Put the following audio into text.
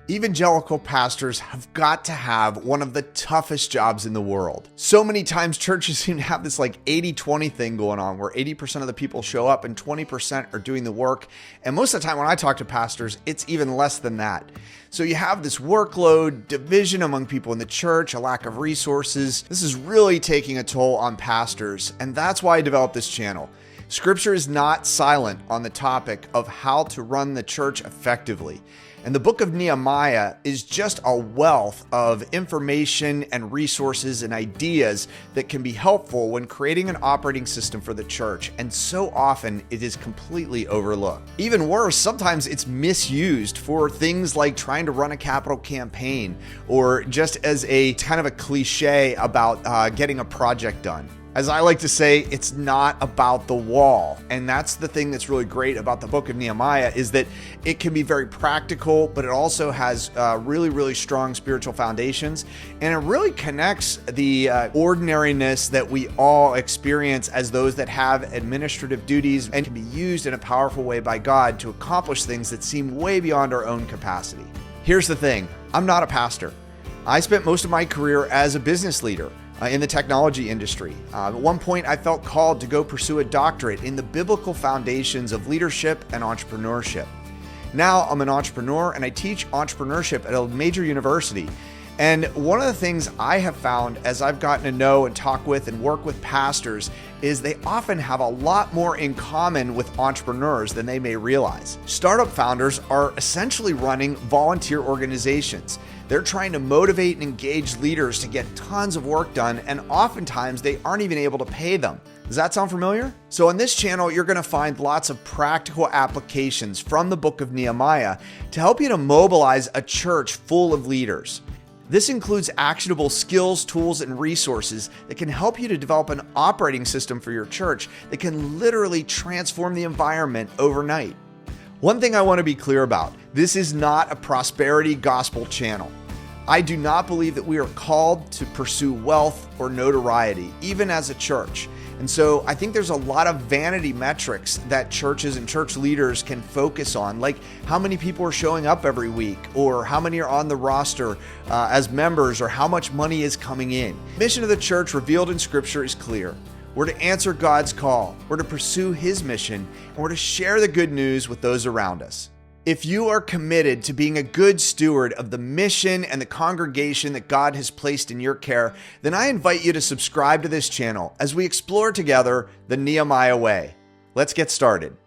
Evangelical pastors have got to have one of the toughest jobs in the world. So many times churches seem to have this like 80-20 thing going on where 80% of the people show up and 20% are doing the work. And most of the time when I talk to pastors, it's even less than that. So you have this workload, division among people in the church, a lack of resources. This is really taking a toll on pastors. And that's why I developed this channel. Scripture is not silent on the topic of how to run the church effectively. And the book of Nehemiah is just a wealth of information and resources and ideas that can be helpful when creating an operating system for the church. And so often it is completely overlooked. Even worse, sometimes it's misused for things like trying to run a capital campaign or just as a kind of a cliche about getting a project done. As I like to say, it's not about the wall. And that's the thing that's really great about the book of Nehemiah is that it can be very practical, but it also has really, really strong spiritual foundations. And it really connects the ordinariness that we all experience as those that have administrative duties and can be used in a powerful way by God to accomplish things that seem way beyond our own capacity. Here's the thing, I'm not a pastor. I spent most of my career as a business leader. In the technology industry. At one point, I felt called to go pursue a doctorate in the biblical foundations of leadership and entrepreneurship. Now I'm an entrepreneur and I teach entrepreneurship at a major university. And one of the things I have found as I've gotten to know and talk with and work with pastors is they often have a lot more in common with entrepreneurs than they may realize. Startup founders are essentially running volunteer organizations. They're trying to motivate and engage leaders to get tons of work done, and oftentimes they aren't even able to pay them. Does that sound familiar? So on this channel, you're going to find lots of practical applications from the book of Nehemiah to help you to mobilize a church full of leaders. This includes actionable skills, tools, and resources that can help you to develop an operating system for your church that can literally transform the environment overnight. One thing I want to be clear about, this is not a prosperity gospel channel. I do not believe that we are called to pursue wealth or notoriety, even as a church. And so I think there's a lot of vanity metrics that churches and church leaders can focus on, like how many people are showing up every week, or how many are on the roster as members, or how much money is coming in. The mission of the church revealed in Scripture is clear. We're to answer God's call, we're to pursue His mission, and we're to share the good news with those around us. If you are committed to being a good steward of the mission and the congregation that God has placed in your care, then I invite you to subscribe to this channel as we explore together the Nehemiah Way. Let's get started.